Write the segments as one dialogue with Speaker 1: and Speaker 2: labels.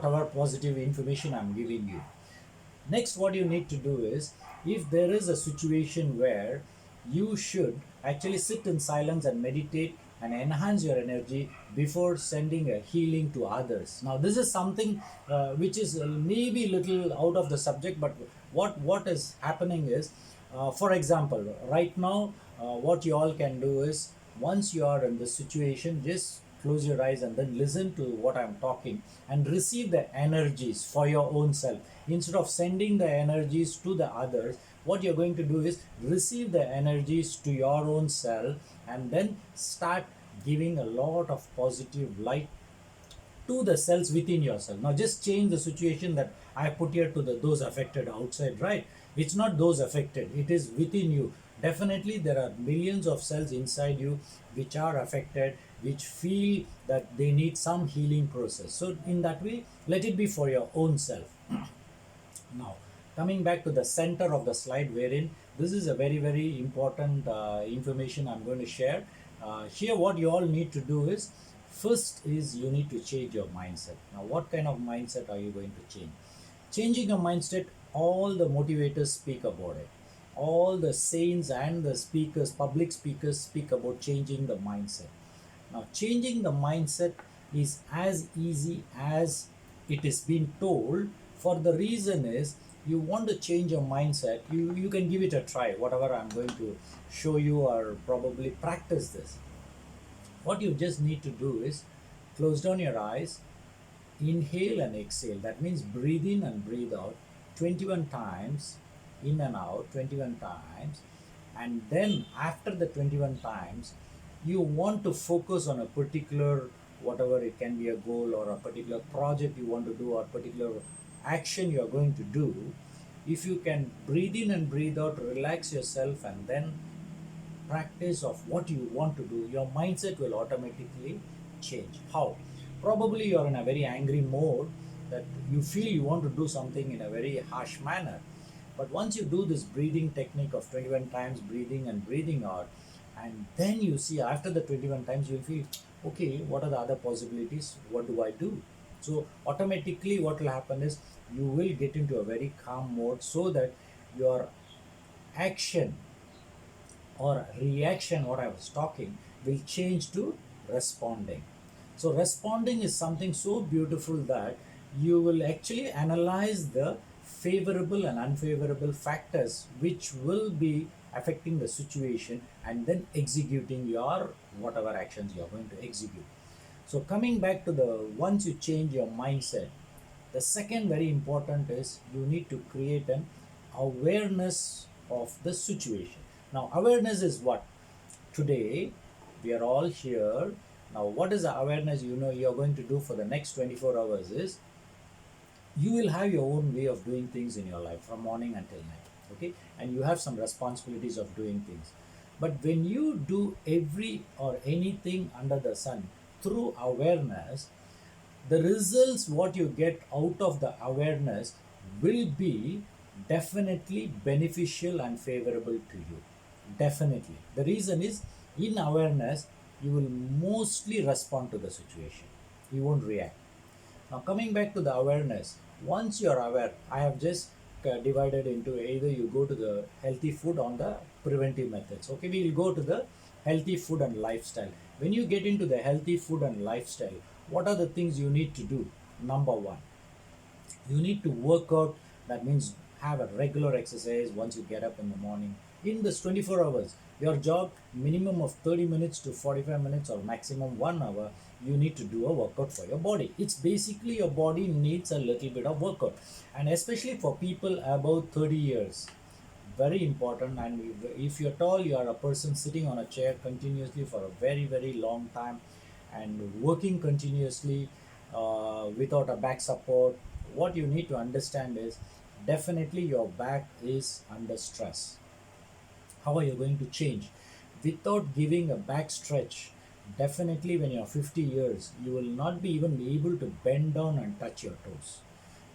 Speaker 1: whatever positive information I'm giving you. Next, what you need to do is, if there is a situation where you should actually sit in silence and meditate and enhance your energy before sending a healing to others. Now, this is something which is maybe little out of the subject, but what is happening is, for example, right now, what you all can do is, once you are in this situation, just close your eyes and then listen to what I'm talking and receive the energies for your own self. Instead of sending the energies to the others, what you're going to do is receive the energies to your own self and then start giving a lot of positive light to the cells within yourself. Now just change the situation that I put here to those affected outside, right? It's not those affected, it is within you. Definitely there are millions of cells inside you which are affected, which feel that they need some healing process. So in that way, let it be for your own self. Now, coming back to the center of the slide, wherein this is a very, very important information I'm going to share. Here, what you all need to do is, first is you need to change your mindset. Now, what kind of mindset are you going to change? Changing your mindset, all the motivators speak about it. All the saints and the speakers, public speakers, speak about changing the mindset. Now, changing the mindset is as easy as it is being told. For the reason is, you want to change your mindset, you can give it a try, whatever I'm going to show you, or probably practice this. What you just need to do is close down your eyes, inhale and exhale. That means breathe in and breathe out 21 times, in and out 21 times. And then after the 21 times, you want to focus on a particular, whatever it can be, a goal or a particular project you want to do or particular action you are going to do. If you can breathe in and breathe out, relax yourself, and then practice of what you want to do, your mindset will automatically change. How? Probably you're in a very angry mode, that you feel you want to do something in a very harsh manner. But once you do this breathing technique of 21 times breathing and breathing out, and then you see after the 21 times, you'll feel, okay, what are the other possibilities? What do I do? So automatically what will happen is, you will get into a very calm mode, so that your action or reaction, what I was talking, will change to responding. So responding is something so beautiful that you will actually analyze the favorable and unfavorable factors which will be affecting the situation, and then executing your whatever actions you are going to execute. So coming back to the, once you change your mindset, the second very important is, you need to create an awareness of the situation. Now awareness is what? Today we are all here. Now what is the awareness you are going to do for the next 24 hours is, you will have your own way of doing things in your life from morning until night, okay? And you have some responsibilities of doing things. But when you do every or anything under the sun through awareness, the results what you get out of the awareness will be definitely beneficial and favorable to you. Definitely. The reason is, in awareness you will mostly respond to the situation, you won't react. Now coming back to the awareness, once you are aware, I have just divided into, either you go to the healthy food on the preventive methods. Okay, we will go to the healthy food and lifestyle. When you get into the healthy food and lifestyle, what are the things you need to do? Number one, you need to work out. That means have a regular exercise once you get up in the morning. In this 24 hours, your job, minimum of 30 minutes to 45 minutes or maximum 1 hour, you need to do a workout for your body. It's basically your body needs a little bit of workout, and especially for people above 30 years, very important. And if you're tall, you are a person sitting on a chair continuously for a very, very long time and working continuously without a back support, what you need to understand is, definitely your back is under stress. How are you going to change? Without giving a back stretch, definitely when you're 50 years, you will not be even able to bend down and touch your toes.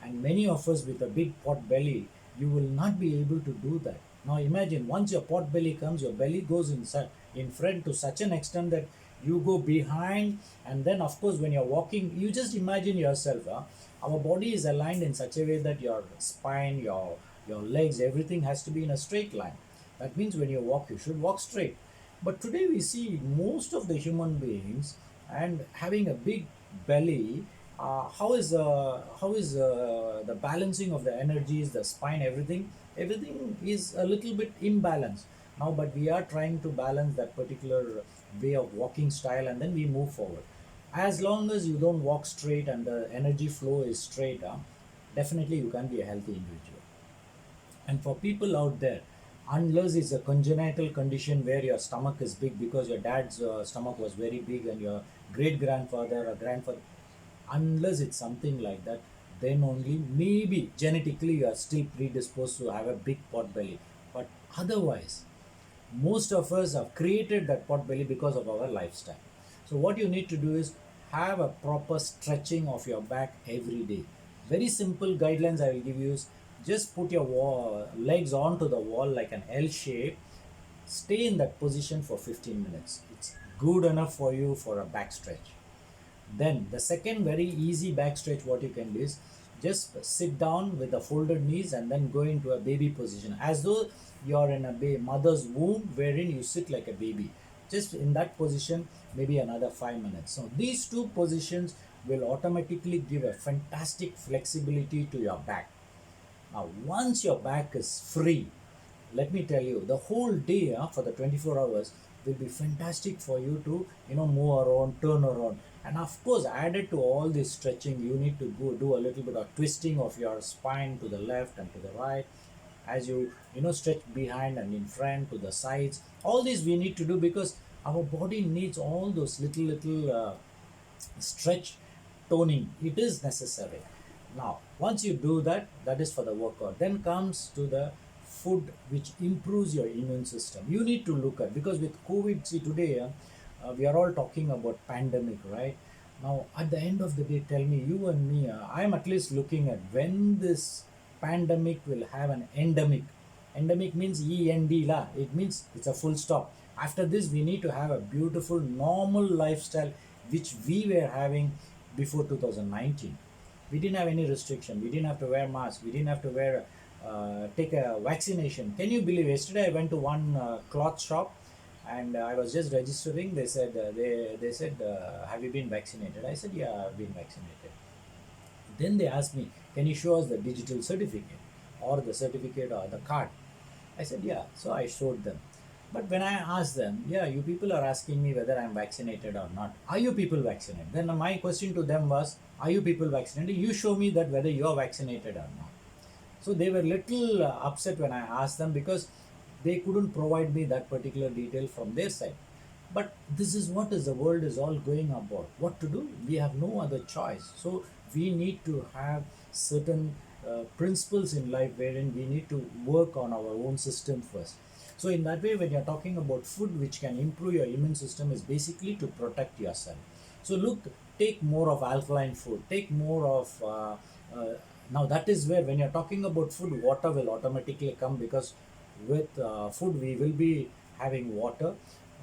Speaker 1: And many of us with a big pot belly, you will not be able to do that. Now imagine, once your pot belly comes, your belly goes in front to such an extent that you go behind, and then of course when you're walking, you just imagine yourself, Our body is aligned in such a way that your spine, your legs, everything has to be in a straight line. That means when you walk, you should walk straight. But today we see most of the human beings and having a big belly. How is the balancing of the energies, the spine, everything is a little bit imbalanced now. But we are trying to balance that particular way of walking style, and then we move forward. As long as you don't walk straight and the energy flow is straight, definitely you can be a healthy individual. And for people out there, unless it's a congenital condition where your stomach is big because your dad's stomach was very big and your great grandfather or grandfather, unless it's something like that, then only maybe genetically you are still predisposed to have a big pot belly. But otherwise, most of us have created that pot belly because of our lifestyle. So what you need to do is have a proper stretching of your back every day. Very simple guidelines I will give you is just put your legs onto the wall like an L shape. Stay in that position for 15 minutes. It's good enough for you for a back stretch. Then the second very easy back stretch what you can do is just sit down with the folded knees and then go into a baby position as though you're in a mother's womb wherein you sit like a baby. Just in that position, maybe another 5 minutes. So these two positions will automatically give a fantastic flexibility to your back. Now, once your back is free, let me tell you, the whole day for the 24 hours will be fantastic for you to move around, turn around. And of course, added to all this stretching, you need to go do a little bit of twisting of your spine to the left and to the right as you stretch behind and in front to the sides. All this we need to do because our body needs all those little stretch toning. It is necessary. Now once you do that, that is for the workout. Then comes to the food which improves your immune system. You need to look at, because with COVID, see today we are all talking about pandemic, right? Now at the end of the day, tell me, you and me, I am at least looking at when this pandemic will have an endemic. Endemic means END la. It means it's a full stop. After this, we need to have a beautiful normal lifestyle which we were having before 2019. We didn't have any restriction. We didn't have to wear masks. We didn't have to wear take a vaccination. Can you believe? Yesterday I went to one cloth shop and I was just registering. They said they said have you been vaccinated? I said yeah, I've been vaccinated. Then they asked me, can you show us the digital certificate or the certificate or the card? I said, yeah. So I showed them. But when I asked them, yeah, you people are asking me whether I'm vaccinated or not. Are you people vaccinated? Then my question to them was, are you people vaccinated? You show me that whether you're vaccinated or not. So they were little upset when I asked them because they couldn't provide me that particular detail from their side. But this is what is the world is all going about. What to do? We have no other choice. So we need to have certain principles in life wherein we need to work on our own system first. So in that way, when you're talking about food which can improve your immune system, is basically to protect yourself. So look, take more of alkaline food. Take more of now that is where when you're talking about food, water will automatically come because with food we will be having water,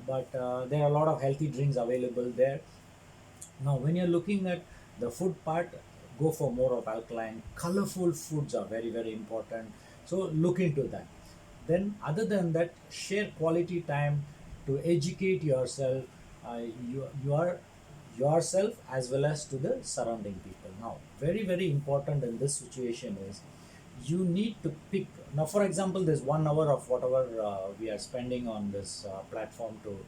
Speaker 1: but there are a lot of healthy drinks available there. Now when you're looking at the food part, go for more of alkaline. Colorful foods are very important, so look into that. Then other than that, share quality time to educate yourself, you are yourself as well as to the surrounding people. Now very important in this situation is you need to pick. Now for example, there's 1 hour of whatever we are spending on this platform to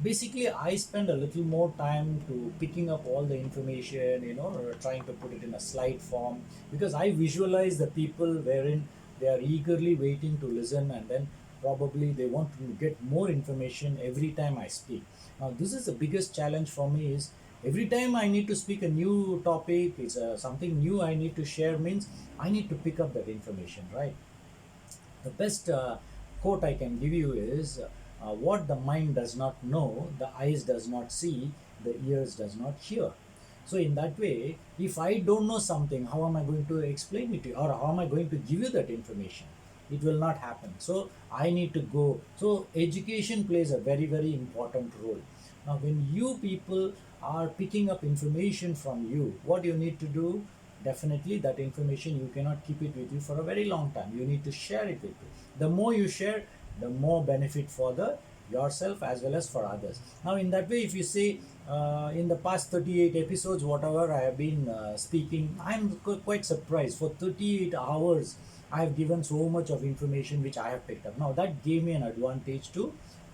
Speaker 1: basically I spend a little more time to picking up all the information, or trying to put it in a slide form, because I visualize the people wherein they are eagerly waiting to listen, and then probably they want to get more information every time I speak. Now this is the biggest challenge for me is every time I need to speak a new topic, it's something new I need to share, means I need to pick up that information, right? The best quote I can give you is what the mind does not know, the eyes does not see, the ears does not hear. So in that way, if I don't know something, how am I going to explain it to you, or how am I going to give you that information? It will not happen. So I need to go. So education plays a very important role. Now when you people are picking up information from you, what you need to do, definitely that information you cannot keep it with you for a very long time. You need to share it with you. The more you share, the more benefit for the yourself as well as for others. Now in that way, if you say in the past 38 episodes whatever I have been speaking, I'm quite surprised. For 38 hours I have given so much of information which I have picked up. Now that gave me an advantage to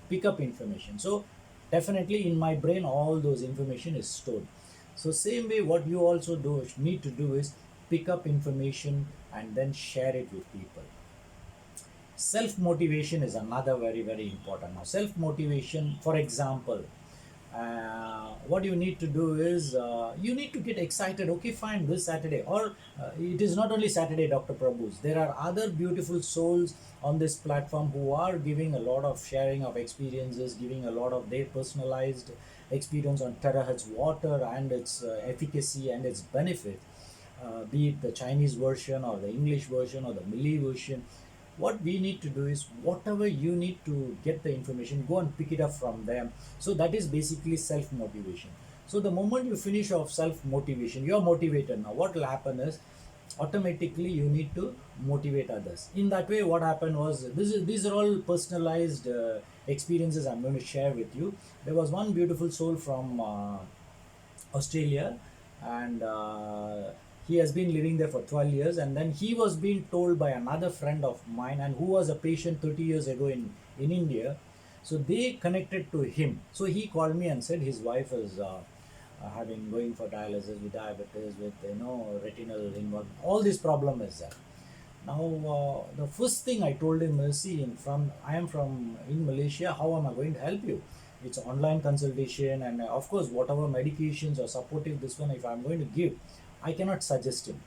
Speaker 1: pick up information. So definitely in my brain all those information is stored. So same way what you also need to do is pick up information and then share it with people. Self motivation is another very important. Now self motivation, for example, what you need to do is you need to get excited. Okay, fine, this Saturday, or it is not only Saturday, Dr. Prabhu's, there are other beautiful souls on this platform who are giving a lot of sharing of experiences, giving a lot of their personalized experience on terahertz water and its efficacy and its benefit, be it the Chinese version or the English version or the Malay version. What we need to do is whatever you need to get the information, go and pick it up from them. So that is basically self motivation. So the moment you finish off self motivation, you're motivated. Now what will happen is automatically you need to motivate others. In that way, what happened was, these are all personalized experiences I'm going to share with you. There was one beautiful soul from Australia, and he has been living there for 12 years. And then he was being told by another friend of mine, and who was a patient 30 years ago in India. So they connected to him. So he called me and said his wife is having going for dialysis with diabetes, with retinal involvement. All this problem is there. Now, the first thing I told him is, see, I am from in Malaysia. How am I going to help you? It's online consultation, and of course, whatever medications or supportive this one, if I'm going to give, I cannot suggest him.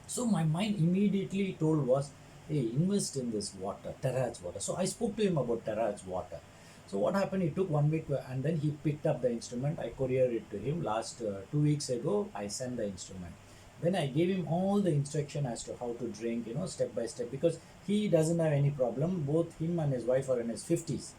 Speaker 1: So my mind immediately told was, hey, invest in this water, terahertz water. So I spoke to him about terahertz water. So what happened? He took 1 week and then he picked up the instrument. I couriered it to him last 2 weeks ago. I sent the instrument. Then I gave him all the instruction as to how to drink, step by step, because he doesn't have any problem. Both him and his wife are in his 50s.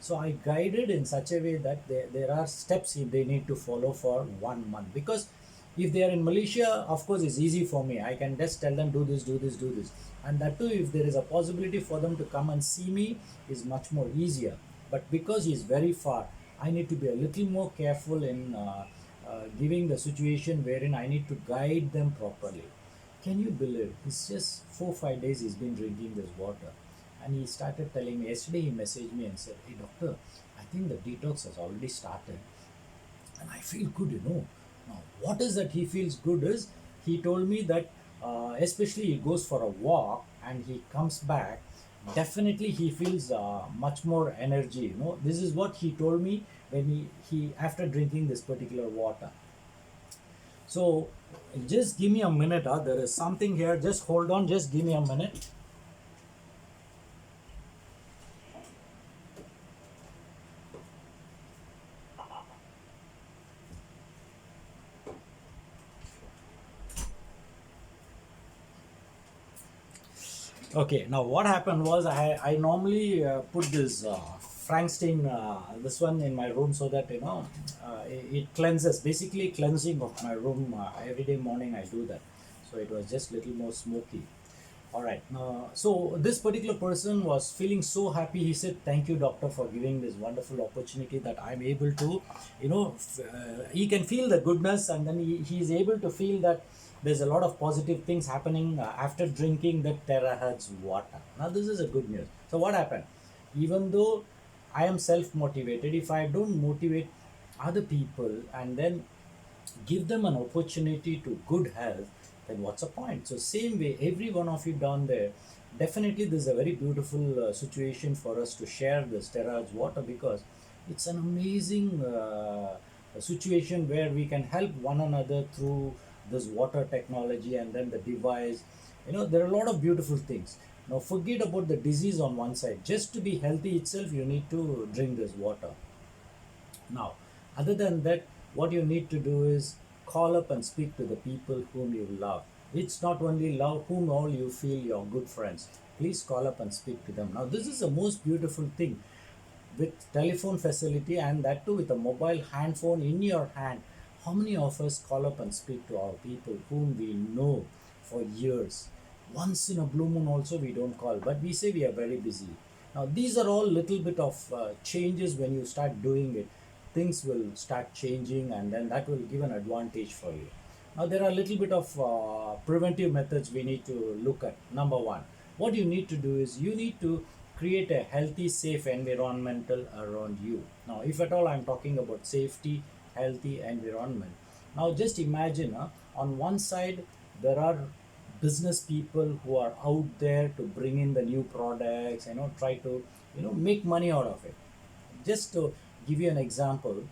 Speaker 1: So I guided in such a way that there are steps they need to follow for 1 month. Because if they are in Malaysia, of course, it's easy for me. I can just tell them, do this, do this, do this. And that too, if there is a possibility for them to come and see me, is much more easier. But because he's very far, I need to be a little more careful in giving the situation wherein I need to guide them properly. Can you believe? It's just 4 5 days he's been drinking this water. And he started telling me, yesterday he messaged me and said, hey doctor, I think the detox has already started. And I feel good. Now, what is that he feels good is, he told me that especially he goes for a walk and he comes back, definitely he feels much more energy. This is what he told me when he after drinking this particular water. So just give me a minute. There is something here. Just hold on. Just give me a minute. Okay, now what happened was, I normally put this Frankenstein, this one in my room, so that it cleanses, basically cleansing of my room. Every day morning I do that, so it was just little more smoky. All right. So this particular person was feeling so happy. He said, "Thank you, doctor, for giving this wonderful opportunity that I'm able to, he can feel the goodness, and then he is able to feel that there's a lot of positive things happening after drinking the terahertz water." Now, this is a good news. So what happened? Even though I am self-motivated, if I don't motivate other people and then give them an opportunity to good health, then what's the point? So same way, every one of you down there, definitely this is a very beautiful situation for us to share this terahertz water, because it's an amazing situation where we can help one another through this water technology and then the device. There are a lot of beautiful things. Now forget about the disease on one side. Just to be healthy itself, you need to drink this water. Now, other than that, what you need to do is call up and speak to the people whom you love. It's not only love, whom all you feel your good friends. Please call up and speak to them. Now, this is the most beautiful thing. with telephone facility, and that too with a mobile handphone in your hand. How many of us call up and speak to our people whom we know for years? Once in a blue moon also we don't call, but we say we are very busy. Now these are all little bit of changes. When you start doing it, things will start changing, and then that will give an advantage for you. Now there are a little bit of preventive methods we need to look at. Number one, what you need to do is you need to create a healthy, safe environmental around you. Now if at all I'm talking about safety, healthy environment, now just imagine, on one side there are business people who are out there to bring in the new products, try to make money out of it. Just to give you an example,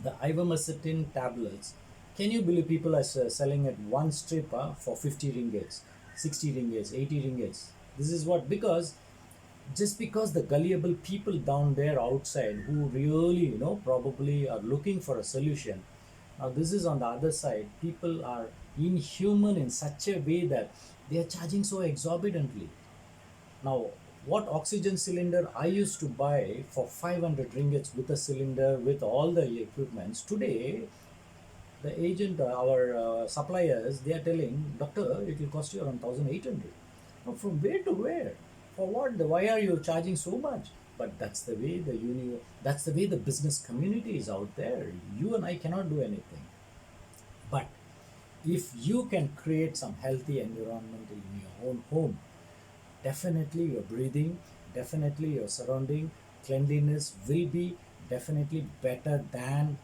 Speaker 1: the ivermectin tablets, can you believe people are selling at one strip for 50 ringgits, 60 ringgits, 80 ringgits? This is what, because just because the gullible people down there outside who really probably are looking for a solution. Now this is on the other side, people are inhuman in such a way that they are charging so exorbitantly. Now what oxygen cylinder I used to buy for 500 ringgits with a cylinder with all the equipments, today the agent, our suppliers, they are telling, doctor, it will cost you around 1800. Now from where to where? For what? Why are you charging so much? But that's the way that's the way the business community is out there. You and I cannot do anything. But if you can create some healthy environment in your own home, definitely your breathing, definitely your surrounding, cleanliness will be definitely better than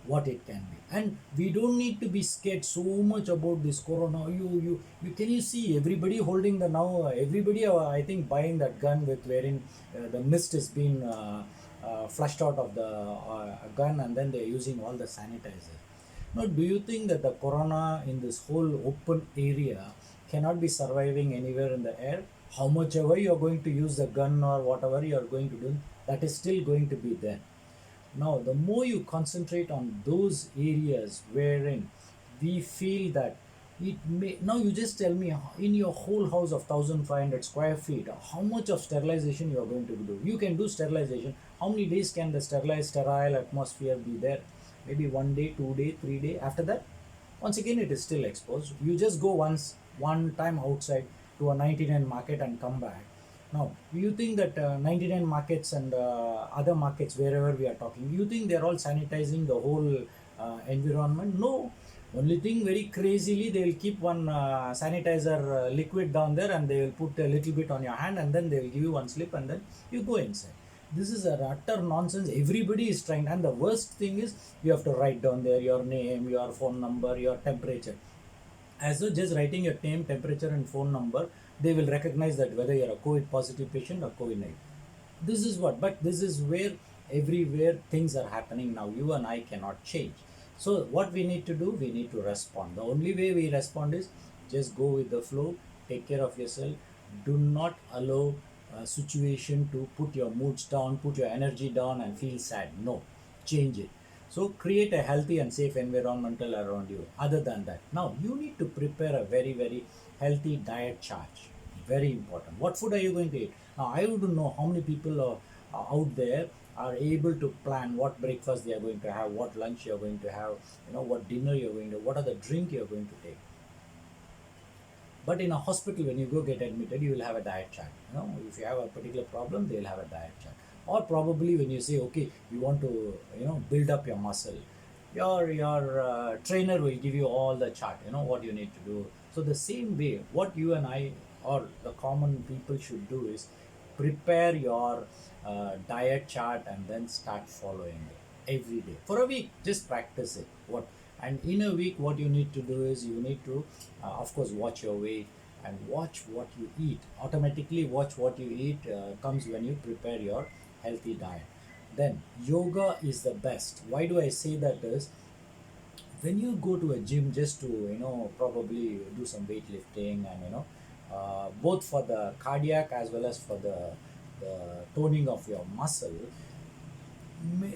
Speaker 1: what it can be. And we don't need to be scared so much about this corona. You can you see everybody holding the, now everybody I think buying that gun with wherein the mist has been flushed out of the gun, and then they're using all the sanitizer. Now do you think that the corona in this whole open area cannot be surviving anywhere in the air? How much ever you are going to use the gun or whatever you are going to do, that is still going to be there. Now the more you concentrate on those areas wherein we feel that it may, now you just tell me, in your whole house of 1500 square feet, how much of sterilization you are going to do? You can do sterilization. How many days can the sterile atmosphere be there? Maybe 1 day, 2 day, 3 day. After that, once again it is still exposed. You just go one time outside to a 99 market and come back. Now you think that 99 markets and other markets wherever we are talking, you think they're all sanitizing the whole environment? No. Only thing, very crazily, they will keep one sanitizer liquid down there, and they will put a little bit on your hand, and then they will give you one slip, and then you go inside. This is a utter nonsense. Everybody is trying, and the worst thing is you have to write down there your name, your phone number, your temperature. As though just writing your name, temperature, and phone number, they will recognize that whether you're a COVID positive patient or COVID negative. This is what, but this is where everywhere things are happening now. You and I cannot change. So what we need to do, we need to respond. The only way we respond is just go with the flow, take care of yourself. Do not allow a situation to put your moods down, put your energy down, and feel sad. No, change it. So create a healthy and safe environmental around you. Other than that, now you need to prepare a very, very healthy diet chart. Very important. What food are you going to eat? Now I wouldn't know how many people are out there are able to plan what breakfast they are going to have, what lunch you are going to have, what dinner you are going to, what are the drink you are going to take. But in a hospital, when you go get admitted, you will have a diet chart. If you have a particular problem, they will have a diet chart. Or probably when you say, okay, you want to, build up your muscle, your trainer will give you all the chart, what you need to do. So the same way, what you and I or the common people should do is prepare your diet chart and then start following it every day for a week. Just practice it. And in a week, what you need to do is you need to, of course, watch your weight and watch what you eat. Automatically, watch what you eat comes when you prepare your healthy diet. Then yoga is the best. Why do I say that is, when you go to a gym just to probably do some weightlifting and both for the cardiac as well as for the toning of your muscle,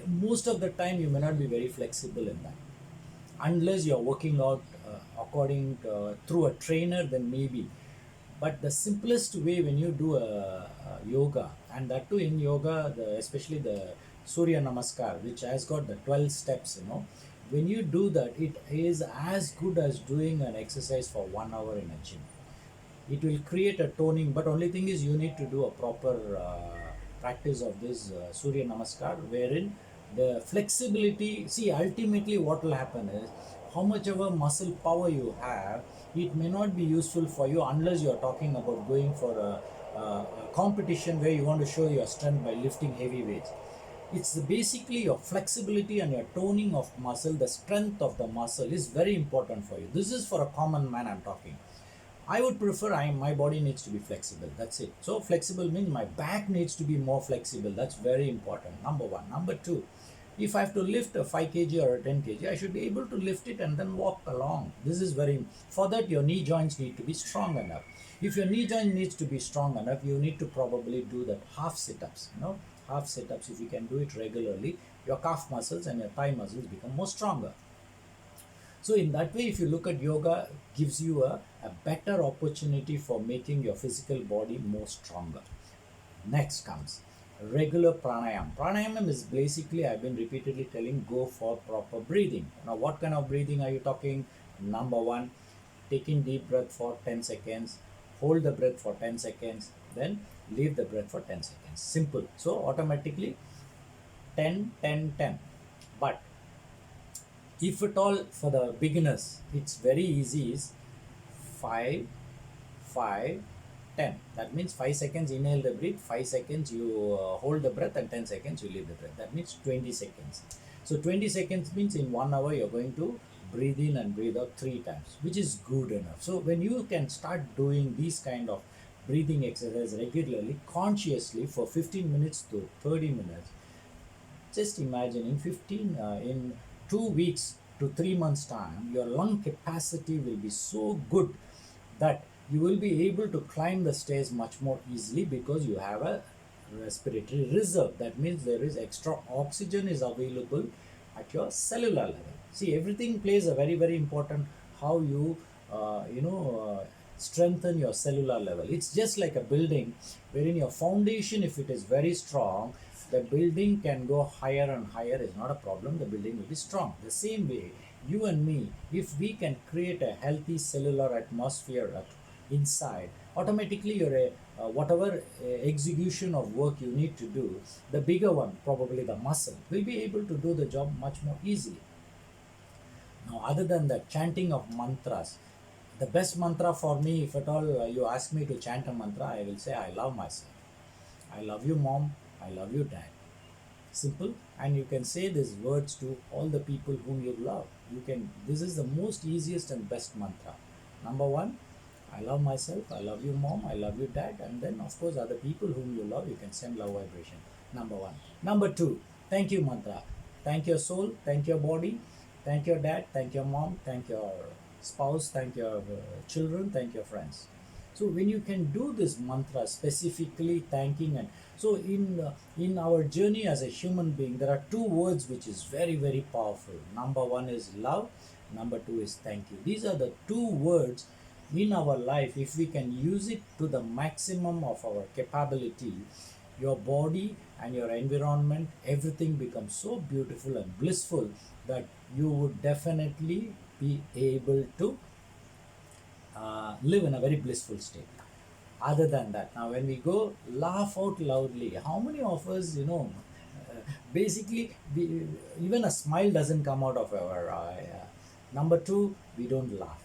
Speaker 1: most of the time you may not be very flexible in that, unless you're working out according through a trainer, then maybe. But the simplest way when you do a yoga, and that too in yoga, especially the Surya Namaskar, which has got the 12 steps, when you do that, it is as good as doing an exercise for 1 hour in a gym. It will create a toning, but only thing is you need to do a proper practice of this Surya Namaskar, wherein the flexibility, see, ultimately what will happen is how much of a muscle power you have, it may not be useful for you unless you are talking about going for a competition where you want to show your strength by lifting heavy weights. It's basically your flexibility and your toning of muscle, the strength of the muscle is very important for you. This is for a common man I'm talking. I would prefer my body needs to be flexible. That's it. So flexible means my back needs to be more flexible. That's very important. Number one. Number two, if I have to lift a 5 kg or a 10 kg, I should be able to lift it and then walk along. This is very, for that your knee joints need to be strong enough. If your knee joint needs to be strong enough, you need to probably do that half sit-ups, half sit-ups. If you can do it regularly, your calf muscles and your thigh muscles become more stronger. So in that way, if you look at yoga, gives you a better opportunity for making your physical body more stronger. Next comes regular pranayam. Pranayam is basically, I've been repeatedly telling, go for proper breathing. Now, what kind of breathing are you talking? Number one, taking deep breath for 10 seconds, hold the breath for 10 seconds, then leave the breath for 10 seconds. Simple. So automatically 10, 10, 10. But if at all for the beginners, it's very easy, is 5, 5, 10. That means 5 seconds inhale the breath, 5 seconds you hold the breath, and 10 seconds you leave the breath. That means 20 seconds. So 20 seconds means in 1 hour you're going to breathe in and breathe out 3 times, which is good enough. So when you can start doing these kind of breathing exercise regularly, consciously for 15 minutes to 30 minutes, just imagine in 2 weeks to 3 months time, your lung capacity will be so good that you will be able to climb the stairs much more easily because you have a respiratory reserve. That means there is extra oxygen is available at your cellular level. See, everything plays a very, very important how you strengthen your cellular level. It's just like a building wherein your foundation, if it is very strong, the building can go higher and higher, is not a problem. The building will be strong. The same way, you and me, if we can create a healthy cellular atmosphere inside, automatically your whatever execution of work you need to do, the bigger one, probably the muscle, will be able to do the job much more easily. Now, other than that, chanting of mantras, the best mantra for me, if at all you ask me to chant a mantra, I will say, I love myself. I love you, mom. I love you, dad. Simple. And you can say these words to all the people whom you love. This is the most easiest and best mantra. Number one, I love myself. I love you, mom. I love you, dad. And then, of course, other people whom you love, you can send love vibration. Number one. Number two, thank you mantra. Thank your soul. Thank your body. Thank your dad. Thank your mom. Thank your spouse. Thank your children. Thank your friends. So when you can do this mantra specifically thanking, and so in our journey as a human being, there are two words which is very, very powerful. Number one is love. Number two is thank you. These are the two words in our life. If we can use it to the maximum of our capability, your body and your environment, everything becomes so beautiful and blissful that you would definitely be able to live in a very blissful state. Other than that, now when we go laugh out loudly, how many of us, basically even a smile doesn't come out of our eye. Number two, we don't laugh.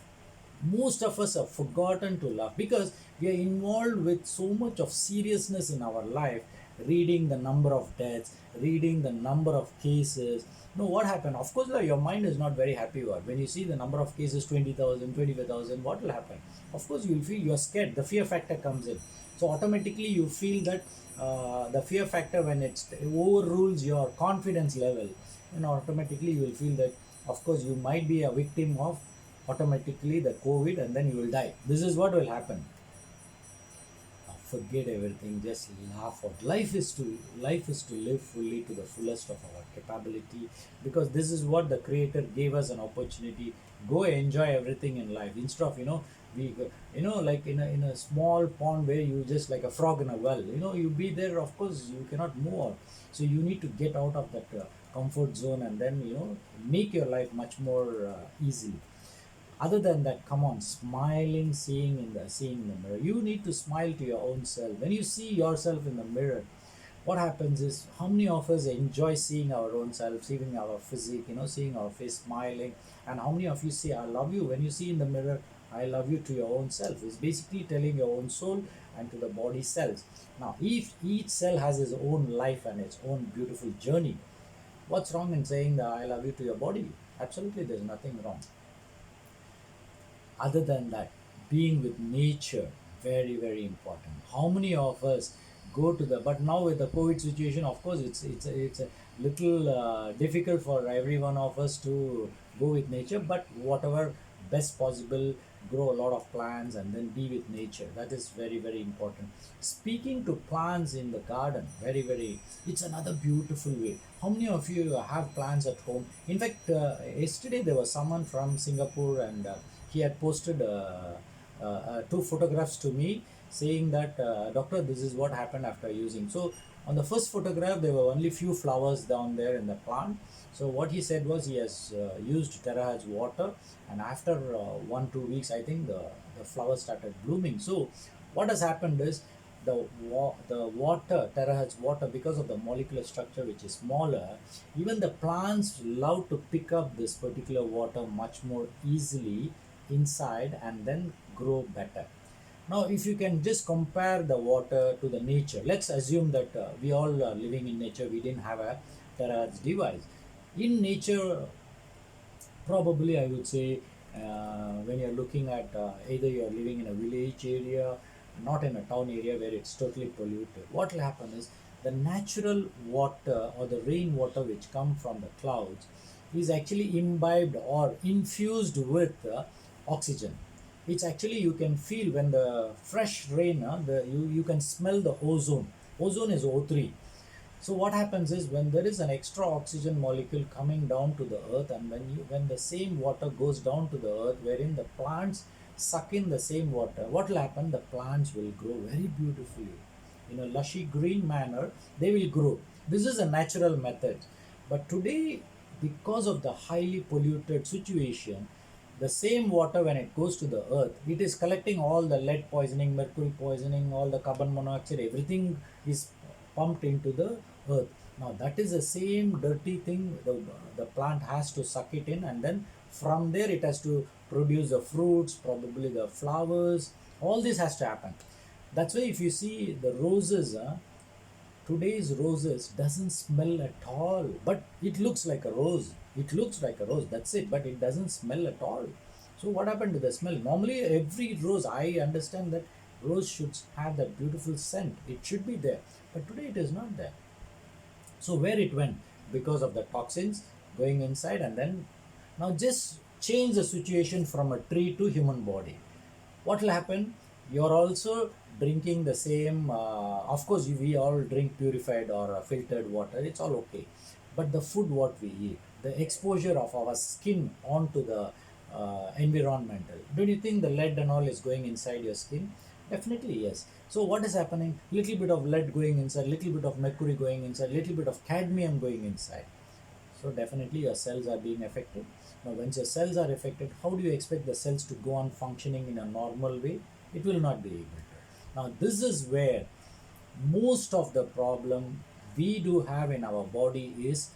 Speaker 1: Most of us have forgotten to laugh because we are involved with so much of seriousness in our life, reading the number of deaths, reading the number of cases. No, what happened? Of course, your mind is not very happy about when you see the number of cases 20,000, 25,000. What will happen? Of course, you will feel you're scared. The fear factor comes in. So automatically you feel that the fear factor, when it overrules your confidence level, automatically you will feel that, of course, you might be a victim of automatically the COVID and then you will die. This is what will happen. forget everything, just laugh out. Life is to live fully to the fullest of our capability, because this is what the creator gave us an opportunity. Go enjoy everything in life instead of we like in a small pond where you just like a frog in a well, you be there, of course you cannot move out. So you need to get out of that comfort zone, and then make your life much more easy. Other than that, come on, smiling, seeing in the mirror, you need to smile to your own self. When you see yourself in the mirror, what happens is, how many of us enjoy seeing our own self, seeing our physique, seeing our face smiling? And how many of you say I love you when you see in the mirror? I love you to your own self. It's basically telling your own soul and to the body cells. Now if each cell has its own life and its own beautiful journey, what's wrong in saying that I love you to your body? Absolutely, there's nothing wrong. Other than that, being with nature, very very important. How many of us go to the, but now with the COVID situation, of course it's a little difficult for every one of us to go with nature, but whatever best possible, grow a lot of plants and then be with nature. That is very very important. Speaking to plants in the garden, very very, it's another beautiful way. How many of you have plants at home? In fact, yesterday there was someone from Singapore, and he had posted two photographs to me, saying that doctor, this is what happened after using. So on the first photograph there were only few flowers down there in the plant. So what he said was, he has used terahertz water, and after 1 2 weeks, I think the flowers started blooming. So what has happened is, the water, terahertz water, because of the molecular structure which is smaller, even the plants love to pick up this particular water much more easily inside and then grow better. Now if you can just compare the water to the nature, let's assume that we all are living in nature, we didn't have a terahertz device. In nature, probably I would say, when you're looking at either you're living in a village area, not in a town area where it's totally polluted, what will happen is, the natural water or the rainwater which come from the clouds is actually imbibed or infused with oxygen. It's actually, you can feel when the fresh rain, you can smell the ozone. Ozone is O3. So what happens is, when there is an extra oxygen molecule coming down to the earth, and when the same water goes down to the earth, wherein the plants suck in the same water, what will happen? The plants will grow very beautifully in a lushy green manner. They will grow. This is a natural method. But today, because of the highly polluted situation, the same water, when it goes to the earth, it is collecting all the lead poisoning, mercury poisoning, all the carbon monoxide, everything is pumped into the earth. Now that is the same dirty thing, the plant has to suck it in, and then from there it has to produce the fruits, probably the flowers. All this has to happen. That's why if you see the roses, today's roses doesn't smell at all, but it looks like a rose. It looks like a rose, that's it, but it doesn't smell at all. So what happened to the smell? Normally every rose, I understand that rose should have that beautiful scent, it should be there, but today it is not there. So where it went? Because of the toxins going inside. And then, now just change the situation from a tree to human body, what will happen? You're also drinking the same, of course we all drink purified or filtered water, it's all okay. But the food what we eat, the exposure of our skin onto the environmental, don't you think the lead and all is going inside your skin? Definitely yes. So what is happening? Little bit of lead going inside, little bit of mercury going inside, little bit of cadmium going inside. So definitely your cells are being affected. Now once your cells are affected, how do you expect the cells to go on functioning in a normal way? It will not be able to. Now this is where most of the problem we do have in our body is,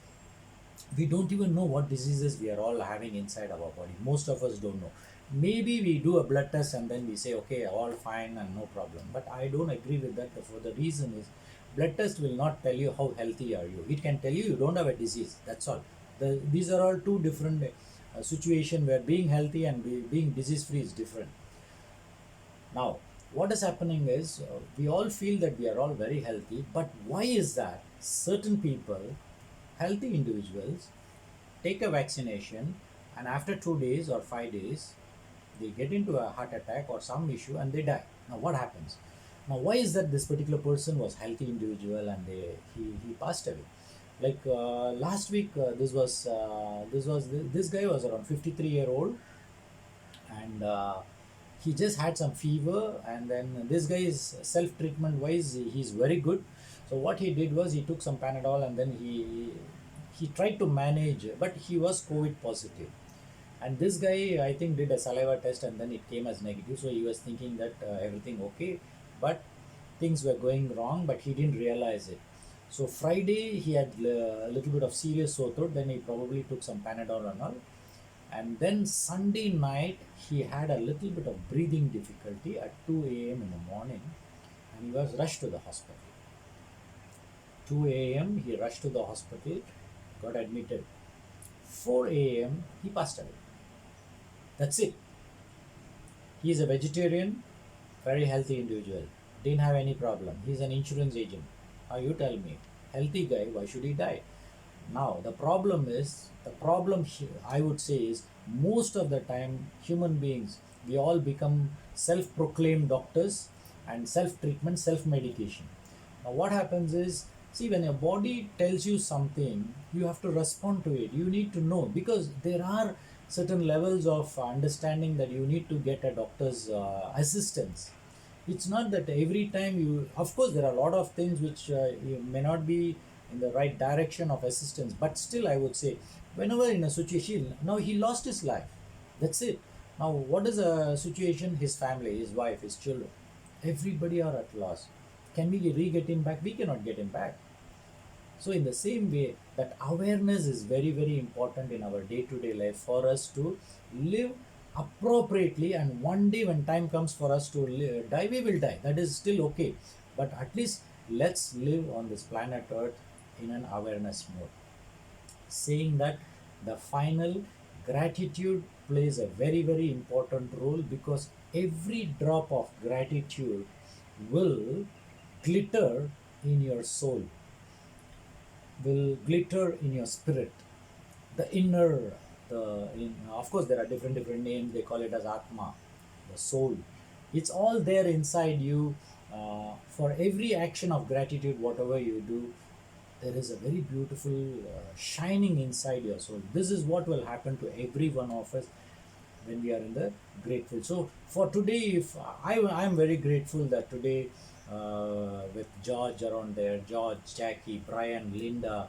Speaker 1: we don't even know what diseases we are all having inside our body. Most of us don't know. Maybe we do a blood test and then we say okay, all fine and no problem, but I don't agree with that. For the reason is, blood test will not tell you how healthy are you. It can tell you you don't have a disease, that's all. These are all two different situation, where being healthy and being disease free is different. Now what is happening is, we all feel that we are all very healthy, but why is that? Certain people, healthy individuals, take a vaccination, and after 2 days or 5 days they get into a heart attack or some issue and they die. Now what happens? Now, why is that this particular person was healthy individual and he passed away? Like last week, this guy was around 53-year-old, and he just had some fever, and then this guy is self treatment wise he's very good. So what he did was he took some Panadol, and then he tried to manage, but he was COVID positive. And this guy, I think, did a saliva test, and then it came as negative. So he was thinking that everything okay, but things were going wrong, but he didn't realize it. So Friday he had a little bit of serious sore throat. Then he probably took some Panadol and all. And then Sunday night he had a little bit of breathing difficulty at 2 a.m. in the morning, and he was rushed to the hospital. 2 a.m. he rushed to the hospital, got admitted. 4 a.m. he passed away. That's it. He is a vegetarian, very healthy individual. Didn't have any problem. He's an insurance agent. Now you tell me, healthy guy, why should he die? Now the problem I would say is most of the time human beings, we all become self-proclaimed doctors and self-treatment, self-medication. Now what happens is, see, when your body tells you something, you have to respond to it. You need to know, because there are certain levels of understanding that you need to get a doctor's assistance. It's not that every time you, of course there are a lot of things which you may not be in the right direction of assistance, but still I would say, whenever in a situation, now he lost his life, that's it. Now what is a situation? His family, his wife, his children, everybody are at loss. Can we re-get him back? We cannot get him back. So in the same way, that awareness is very, very important in our day-to-day life for us to live appropriately. And one day when time comes for us to die, we will die. That is still okay. But at least let's live on this planet Earth in an awareness mode. Saying that the final gratitude plays a very, very important role, because every drop of gratitude will glitter in your soul, will glitter in your spirit, the inner, of course there are different names, they call it as atma, the soul. It's all there inside you. For every action of gratitude, whatever you do, there is a very beautiful shining inside your soul. This is what will happen to every one of us when we are in the grateful. So for today, if I am very grateful that today, with George around there, George, Jackie, Brian, Linda,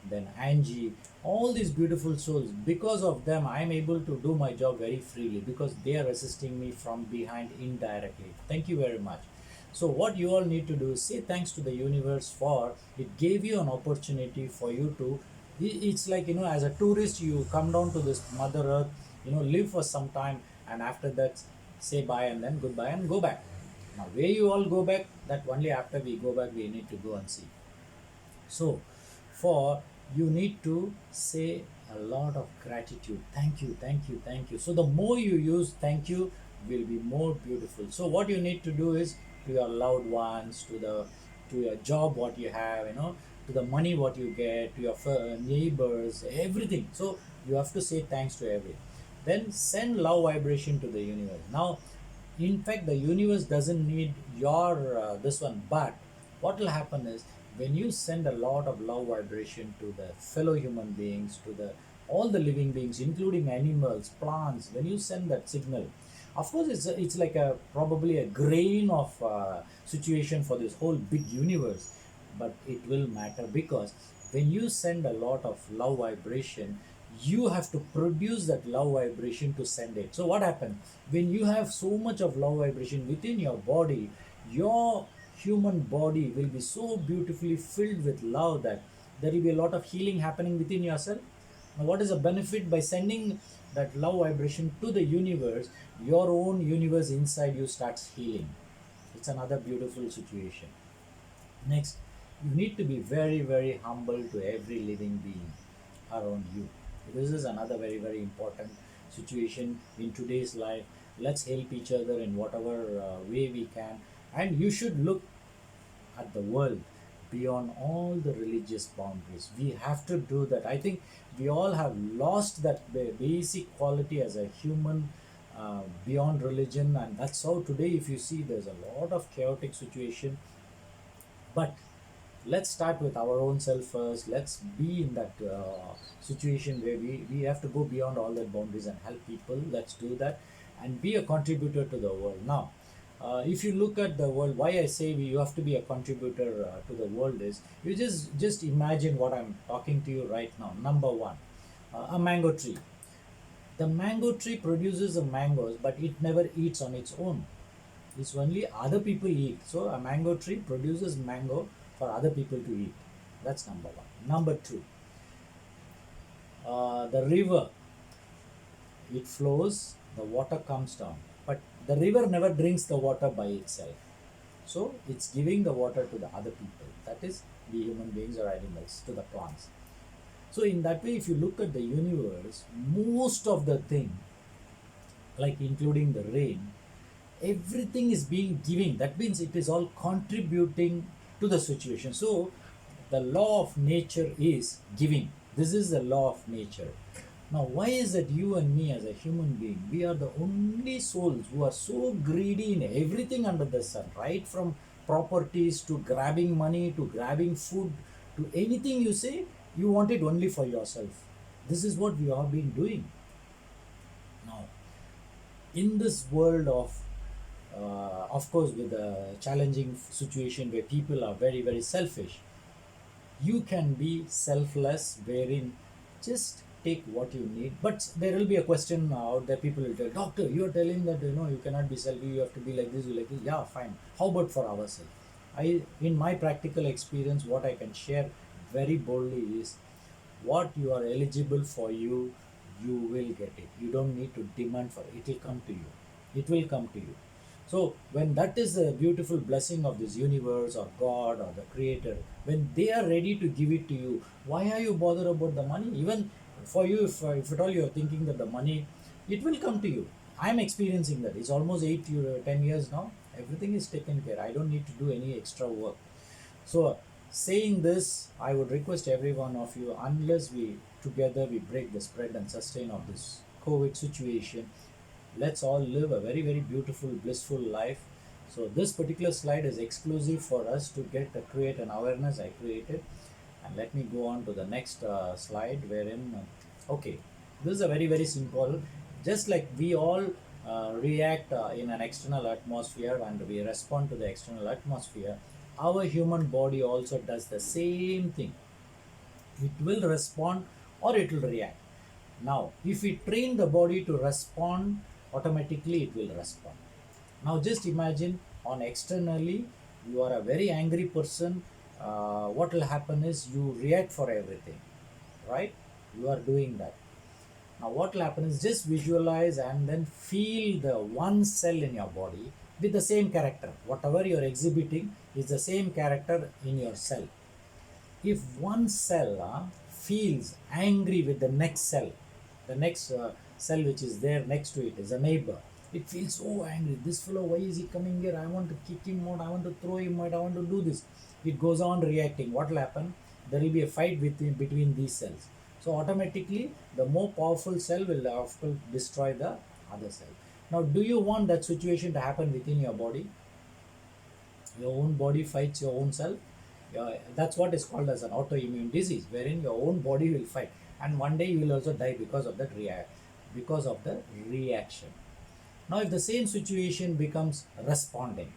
Speaker 1: then Angie, all these beautiful souls, because of them I am able to do my job very freely, because they are assisting me from behind indirectly. Thank you very much. So what you all need to do is say thanks to the universe, for it gave you an opportunity for you to, it's like, as a tourist, you come down to this mother earth, live for some time, and after that say bye and then goodbye and go back. Now where you all go back, that only after we go back we need to go and see. So for you need to say a lot of gratitude. Thank you, thank you, thank you. So the more you use thank you, will be more beautiful. So what you need to do is, to your loved ones, to your job what you have, to the money what you get, to your neighbors, everything. So you have to say thanks to everything. Then send love vibration to the universe. Now in fact the universe doesn't need your this one, but what will happen is, when you send a lot of love vibration to the fellow human beings, to the all the living beings including animals, plants, when you send that signal, of course it's like a probably a grain of situation for this whole big universe, but it will matter, because when you send a lot of love vibration, you have to produce that love vibration to send it. So what happens when you have so much of love vibration within your body? Your human body will be so beautifully filled with love that there will be a lot of healing happening within yourself. Now what is the benefit by sending that love vibration to the universe? Your own universe inside you starts healing. It's another beautiful situation. Next, you need to be very, very humble to every living being around you. This is another very, very important situation in today's life. Let's help each other in whatever way we can. And you should look at the world beyond all the religious boundaries. We have to do that. I think we all have lost that basic quality as a human beyond religion, and that's how today, if you see, there's a lot of chaotic situation. But let's start with our own self first. Let's be in that situation where we have to go beyond all that boundaries and help people. Let's do that and be a contributor to the world. Now, if you look at the world, why I say you have to be a contributor to the world is, you just imagine what I'm talking to you right now. Number one, a mango tree. The mango tree produces the mangoes, but it never eats on its own. It's only other people eat. So a mango tree produces mango for other people to eat. That's number one. Number two, the river, it flows, the water comes down, but the river never drinks the water by itself. So it's giving the water to the other people. That is the human beings or animals, to the plants. So in that way, if you look at the universe, most of the thing, like including the rain, everything is being giving. That means it is all contributing to the situation. So the law of nature is giving. This is the law of nature. Now, why is that you and me as a human being, we are the only souls who are so greedy in everything under the sun, right from properties to grabbing money to grabbing food to anything you say, you want it only for yourself. This is what we have been doing. Now, in this world of course, with a challenging situation where people are very, very selfish, you can be selfless, wherein just take what you need. But there will be a question out there. People will tell, doctor, you are telling that you cannot be selfish. You have to be like this, you like this. Yeah, fine. How about for ourselves? In my practical experience, what I can share very boldly is, what you are eligible for, you will get it. You don't need to demand for it. It will come to you. It will come to you. So when that is the beautiful blessing of this universe or God or the creator, when they are ready to give it to you, why are you bothered about the money? Even for you, if at all you are thinking that the money, it will come to you. I'm experiencing that. It's almost 10 years now. Everything is taken care. I don't need to do any extra work. So, saying this, I would request every one of you, unless we together we break the spread and sustain of this COVID situation, let's all live a very, very beautiful, blissful life. So, this particular slide is exclusive for us to create an awareness I created. And let me go on to the next slide, wherein, okay, this is a very, very simple, just like we all react in an external atmosphere and we respond to the external atmosphere, our human body also does the same thing. It will respond or it will react. Now, if we train the body to respond, automatically it will respond. Now, just imagine, on externally, you are a very angry person. What will happen is you react for everything, right? You are doing that. Now, what will happen is, just visualize and then feel the one cell in your body with the same character. Whatever you're exhibiting is the same character in your cell. If one cell feels angry with the next cell which is there next to it is a neighbor. It feels so angry. This fellow, why is he coming here? I want to kick him out. I want to throw him out. I want to do this. It goes on reacting. What will happen? There will be a fight between these cells. So automatically, the more powerful cell will of course destroy the other cell. Now, do you want that situation to happen within your body? Your own body fights your own self. That's what is called as an autoimmune disease, wherein your own body will fight, and one day you will also die because of because of the reaction. Now, if the same situation becomes responding,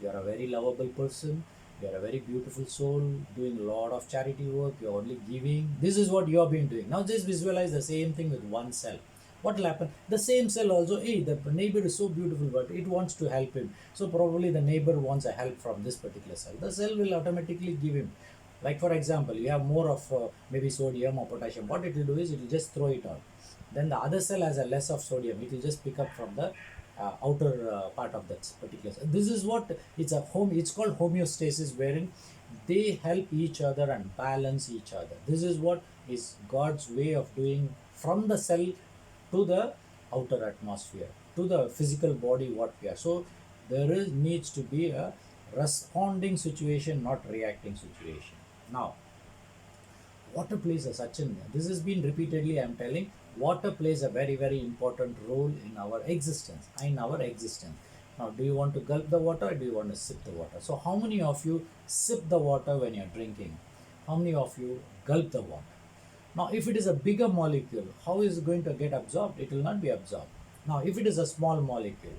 Speaker 1: you are a very lovable person, you are a very beautiful soul, doing a lot of charity work, you are only giving. This is what you have been doing. Now, just visualize the same thing with one cell. What will happen? The same cell also, hey, the neighbor is so beautiful, but it wants to help him. So probably the neighbor wants a help from this particular cell. The cell will automatically give him. Like for example, you have more of maybe sodium or potassium. What it will do is it will just throw it out. Then the other cell has a less of sodium. It will just pick up from the outer part of that particular cell. This is what it's called homeostasis, wherein they help each other and balance each other. This is what is God's way of doing, from the cell to the outer atmosphere, to the physical body what we are. So there needs to be a responding situation, not reacting situation. Now, water plays such an, this has been repeatedly I'm telling, Water plays a very, very important role in our existence. Now, do you want to gulp the water or do you want to sip the water? So how many of you sip the water when you're drinking? How many of you gulp the water? Now, if it is a bigger molecule, how is it going to get absorbed? It will not be absorbed. Now, if it is a small molecule,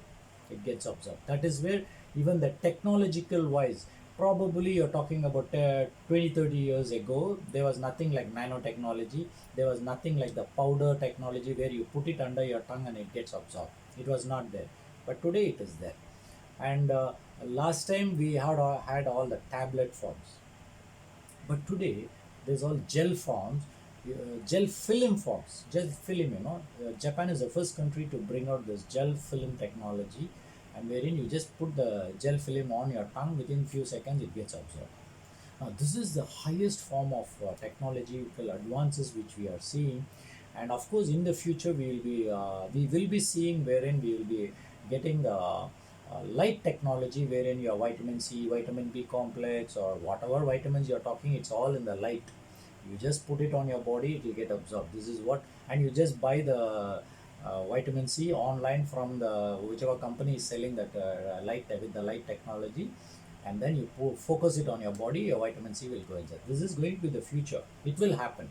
Speaker 1: it gets absorbed. That is where even the technological wise, probably you're talking about 20, 30 years ago, there was nothing like nanotechnology. There was nothing like the powder technology where you put it under your tongue and it gets absorbed. It was not there. But today it is there. And last time we had all the tablet forms, but today there's all gel forms, gel film forms, gel film. Japan is the first country to bring out this gel film technology, and wherein you just put the gel film on your tongue, within few seconds it gets absorbed. Now, this is the highest form of technological advances which we are seeing, and of course, in the future, we will be seeing wherein we will be getting the light technology, wherein your vitamin C, vitamin B complex, or whatever vitamins you're talking, it's all in the light. You just put it on your body, it will get absorbed. This is what, and you just buy the vitamin C online from the whichever company is selling that light with the light technology, and then you focus it on your body, your vitamin C will go inside. This is going to be the future. It will happen.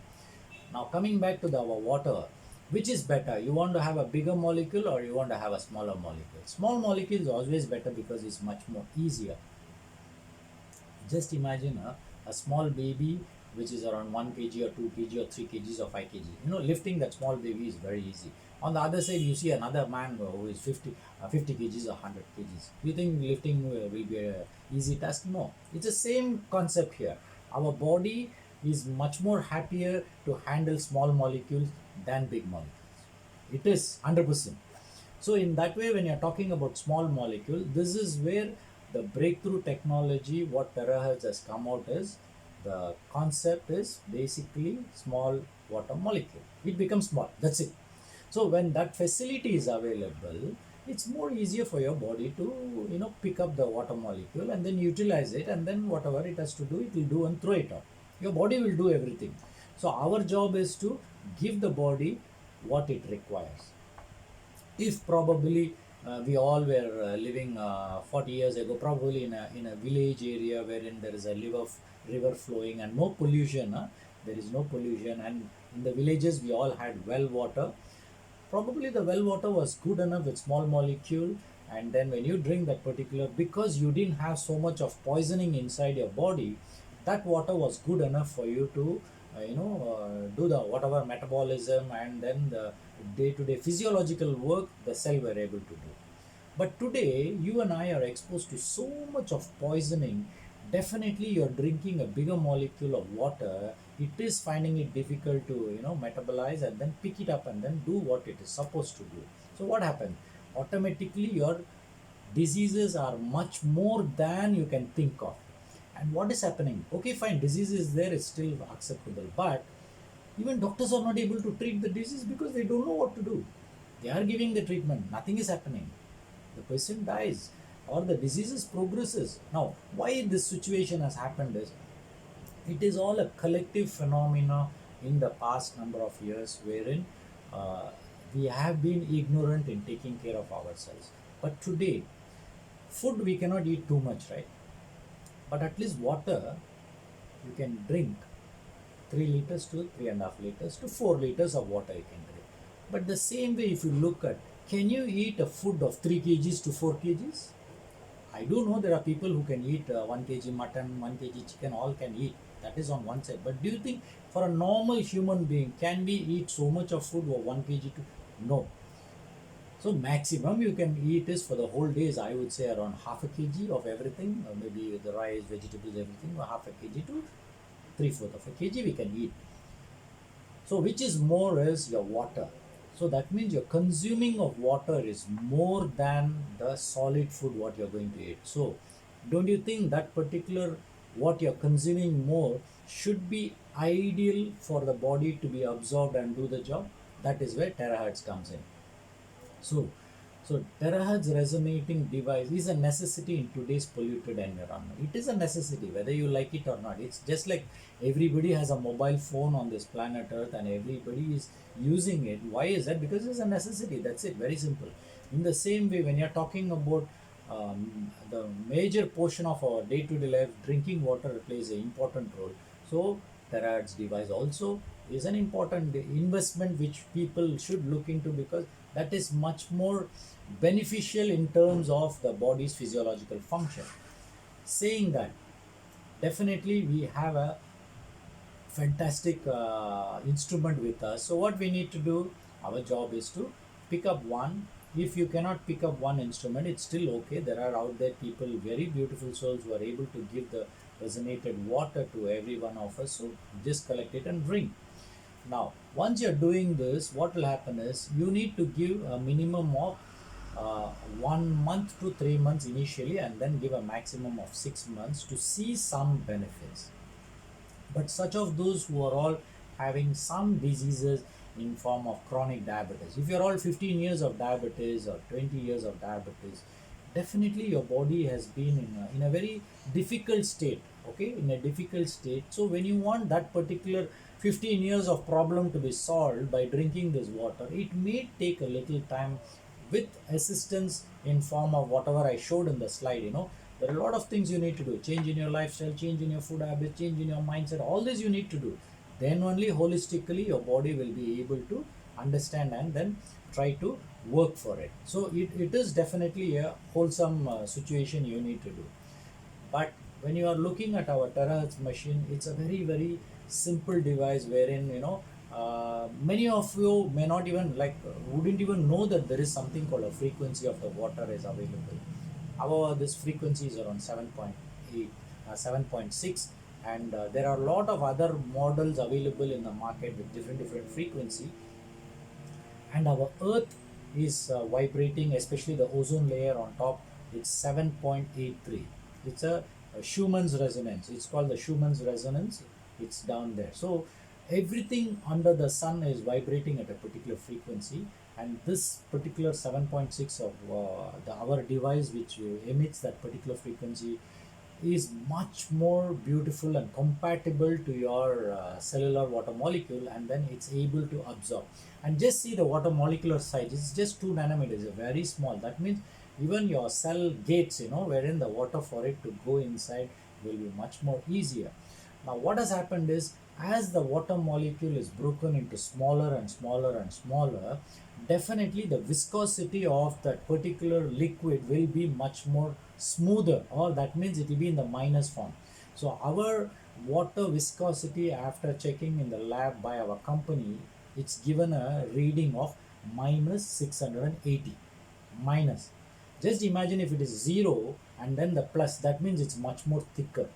Speaker 1: Now, coming back to our water, which is better? You want to have a bigger molecule or you want to have a smaller molecule? Small molecule is always better because it's much more easier. Just imagine a small baby which is around 1 kg or 2 kg or 3 kgs or 5 kg. Lifting that small baby is very easy. On the other side, you see another man who is 50 kgs or 100 kgs. You think lifting will be an easy task? No. It's the same concept here. Our body is much more happier to handle small molecules than big molecules. It is 100%. So in that way, when you're talking about small molecule, this is where the breakthrough technology, what terahertz has come out is, the concept is basically small water molecule. It becomes small. That's it. So when that facility is available, it's more easier for your body to pick up the water molecule and then utilize it, and then whatever it has to do, it will do and throw it out. Your body will do everything. So our job is to give the body what it requires. If probably we all were living 40 years ago, probably in a village area wherein there is a river flowing and no pollution, there is no pollution, and in the villages we all had well water. Probably the well water was good enough with small molecule, and then when you drink that particular, because you didn't have so much of poisoning inside your body, that water was good enough for you to do the whatever metabolism and then the day-to-day physiological work the cell were able to do. But today you and I are exposed to so much of poisoning. Definitely you're drinking a bigger molecule of water, it is finding it difficult to metabolize and then pick it up and then do what it is supposed to do. So what happens? Automatically your diseases are much more than you can think of. And what is happening? Okay, fine, disease is there, it's still acceptable, but even doctors are not able to treat the disease because they don't know what to do. They are giving the treatment, nothing is happening. The patient dies or the disease progresses. Now, why this situation has happened is, it is all a collective phenomena in the past number of years wherein uh, we have been ignorant in taking care of ourselves. But today, food we cannot eat too much, right? But at least water you can drink 3 liters to 3.5 liters to 4 liters of water you can drink. But the same way, if you look at, can you eat a food of 3 kgs to 4 kgs? I do know there are people who can eat 1 kg mutton, 1 kg chicken, all can eat. That is on one side. But do you think for a normal human being, can we eat so much of food of 1 kg to? No. So maximum you can eat is for the whole days, I would say around half a kg of everything, or maybe the rice, vegetables, everything, or half a kg to 3/4 of a kg we can eat. So which is more is your water. So that means your consuming of water is more than the solid food what you're going to eat. So don't you think that particular what you're consuming more should be ideal for the body to be absorbed and do the job? That is where terahertz comes in. So So terahertz resonating device is a necessity in today's polluted environment. It is a necessity whether you like it or not. It's just like everybody has a mobile phone on this planet Earth and everybody is using it. Why is that? Because it's a necessity. That's it. Very simple. In the same way, when you're talking about the major portion of our day-to-day life, drinking water plays an important role. So terahertz device also is an important investment which people should look into, because that is much more beneficial in terms of the body's physiological function. Saying that, definitely we have a fantastic instrument with us. So what we need to do, our job is to pick up one. If you cannot pick up one instrument, it's still okay. There are out there people, very beautiful souls, who are able to give the resonated water to every one of us. So just collect it and drink. Now, once you're doing this, what will happen is you need to give a minimum of 1 month to 3 months initially, and then give a maximum of 6 months to see some benefits. But such of those who are all having some diseases in form of chronic diabetes, if you're all 15 years of diabetes or 20 years of diabetes, definitely your body has been in a very difficult state, okay, in a difficult state. So when you want that particular 15 years of problem to be solved by drinking this water, it may take a little time, with assistance in form of whatever I showed in the slide. There are a lot of things you need to do: change in your lifestyle, change in your food habits, change in your mindset. All this you need to do. Then only holistically your body will be able to understand and then try to work for it. So it is definitely a wholesome situation you need to do. But when you are looking at our terahertz machine, it's a very, very simple device wherein, many of you may not even wouldn't even know that there is something called a frequency of the water is available. However, this frequency is around 7.8, 7.6, and there are a lot of other models available in the market with different frequency. And our earth is vibrating, especially the ozone layer on top. It's 7.83. It's a Schumann's resonance. It's called the Schumann's resonance. It's down there. So everything under the sun is vibrating at a particular frequency, and this particular 7.6 of our device, which emits that particular frequency, is much more beautiful and compatible to your cellular water molecule, and then it's able to absorb. And just see the water molecular size, it's just 2 nanometers, very small. That means even your cell gates, wherein the water for it to go inside, will be much more easier. Now what has happened is, as the water molecule is broken into smaller and smaller and smaller, definitely the viscosity of that particular liquid will be much more smoother, or that means it will be in the minus form. So our water viscosity, after checking in the lab by our company, it's given a reading of minus 680. Minus, just imagine if it is 0 and then the plus, that means it's much more thicker.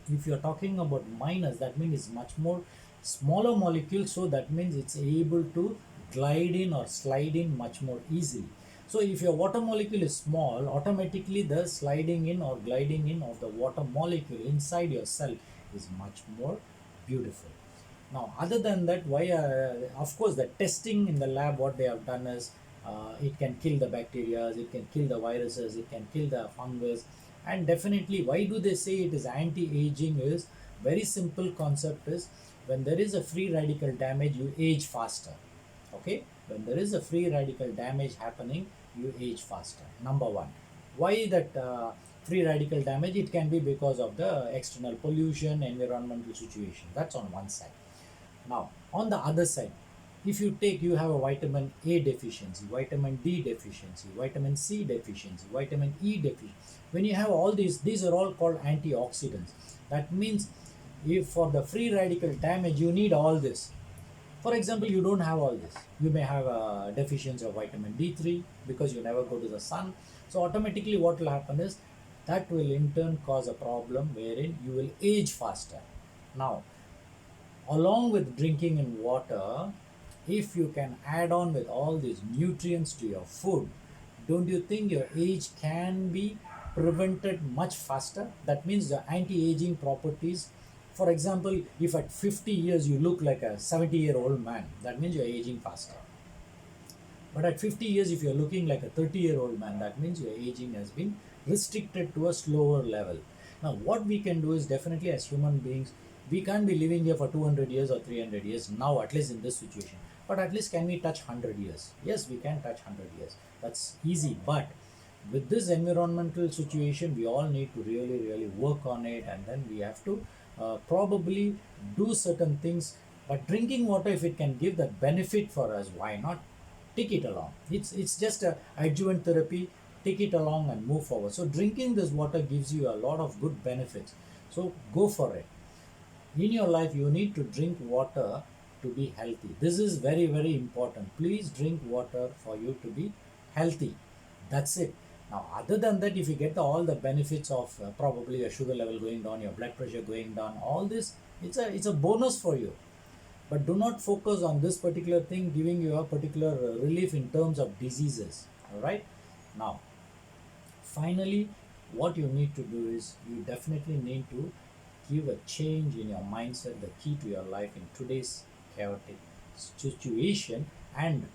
Speaker 1: If you're talking about minus, that means it's much more smaller molecule, so that means it's able to glide in or slide in much more easily. So if your water molecule is small, automatically the sliding in or gliding in of the water molecule inside your cell is much more beautiful. Now other than that, why of course the testing in the lab, what they have done is, it can kill the bacteria, it can kill the viruses, it can kill the fungus. And definitely, why do they say it is anti-aging is very simple concept is, when there is a free radical damage, you age faster. Okay, when there is a free radical damage happening, you age faster. Number one. Why that free radical damage? It can be because of the external pollution, environmental situation. That's on one side. Now on the other side, if you have a vitamin A deficiency, vitamin D deficiency, vitamin C deficiency, vitamin E deficiency, when you have all these are all called antioxidants. That means, if for the free radical damage you need all this. For example, you don't have all this, you may have a deficiency of vitamin D3 because you never go to the sun. So automatically what will happen is, that will in turn cause a problem wherein you will age faster. Now along with drinking in water, if you can add on with all these nutrients to your food, don't you think your age can be prevented much faster? That means the anti-aging properties. For example, if at 50 years you look like a 70-year-old man, that means you're aging faster. But at 50 years, if you're looking like a 30-year-old man, that means your aging has been restricted to a slower level. Now, what we can do is definitely as human beings, we can't be living here for 200 years or 300 years now, at least in this situation. But at least can we touch 100 years? Yes, we can touch 100 years. That's easy. But with this environmental situation, we all need to really, really work on it, and then we have to probably do certain things. But drinking water, if it can give that benefit for us, why not? Take it along. It's just a adjuvant therapy. Take it along and move forward. So drinking this water gives you a lot of good benefits. So go for it. In your life, you need to drink water to be healthy. This is very, very important. Please drink water for you to be healthy. That's it. Now, other than that, if you get all the benefits of probably your sugar level going down, your blood pressure going down, all this, it's a bonus for you. But do not focus on this particular thing giving you a particular relief in terms of diseases. All right. Now, finally, what you need to do is you definitely need to give a change in your mindset, the key to your life in today's chaotic situation. And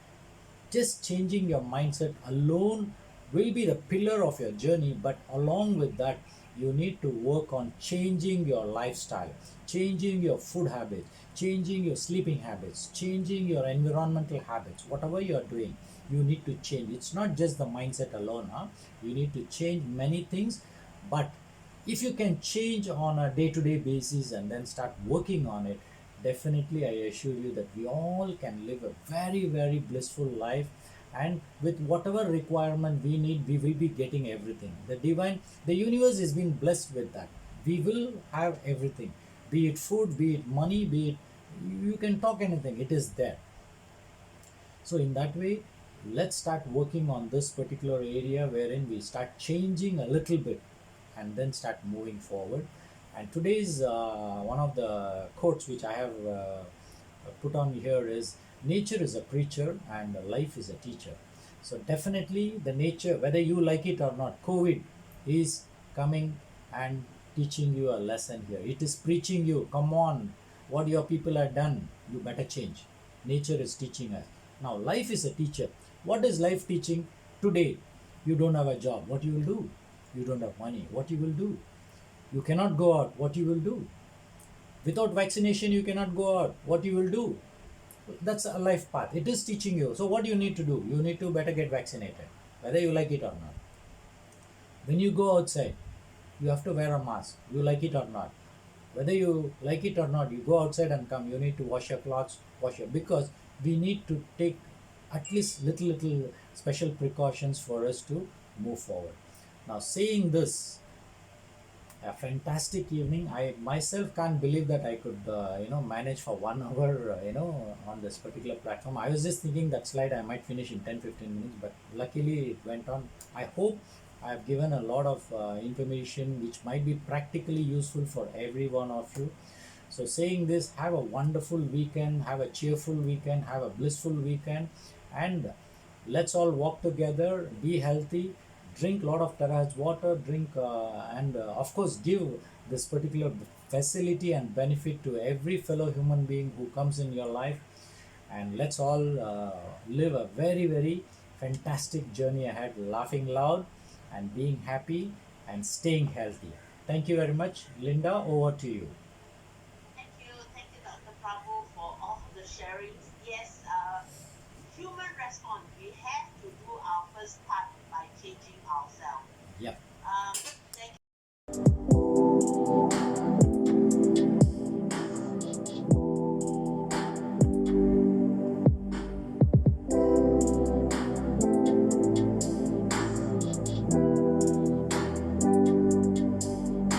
Speaker 1: just changing your mindset alone will be the pillar of your journey, but along with that, you need to work on changing your lifestyle, changing your food habits, changing your sleeping habits, changing your environmental habits. Whatever you are doing, you need to change. It's not just the mindset alone, huh? You need to change many things. But if you can change on a day-to-day basis and then start working on it, definitely I assure you that we all can live a very, very blissful life. And with whatever requirement we need, we will be getting everything. The universe is being blessed with that. We will have everything, be it food, be it money, be it, you can talk anything, it is there. So in that way, let's start working on this particular area wherein we start changing a little bit and then start moving forward. And today's one of the quotes which I have put on here is, nature is a preacher and life is a teacher. So definitely the nature, whether you like it or not, COVID is coming and teaching you a lesson here. It is preaching you, come on, what your people have done, you better change. Nature is teaching us. Now life is a teacher. What is life teaching? Today you don't have a job, what you will do? You don't have money, what you will do? You cannot go out, what you will do? Without vaccination you cannot go out, what you will do? That's a life path. It is teaching you. So what you need to do? You need to better get vaccinated, whether you like it or not. When you go outside, you have to wear a mask, you like it or not. Whether you like it or not, you go outside and come, you need to wash your clothes, because we need to take at least little special precautions for us to move forward. Now, saying this, a fantastic evening. I myself can't believe that I could, manage for 1 hour, on this particular platform. I was just thinking that slide I might finish in 10-15 minutes, but luckily it went on. I hope I've given a lot of information which might be practically useful for every one of you. So saying this, have a wonderful weekend, have a cheerful weekend, have a blissful weekend, and let's all walk together, be healthy, drink a lot of terrace water, drink and of course give this particular facility and benefit to every fellow human being who comes in your life. And let's all live a very, very fantastic journey ahead, laughing loud and being happy and staying healthy. Thank you very much. Linda, over to you.
Speaker 2: Thank you, Dr. Prabhu, for all the sharings. Yes, human response. We have to do our first part by changing ourselves.
Speaker 1: Yep.
Speaker 2: Um,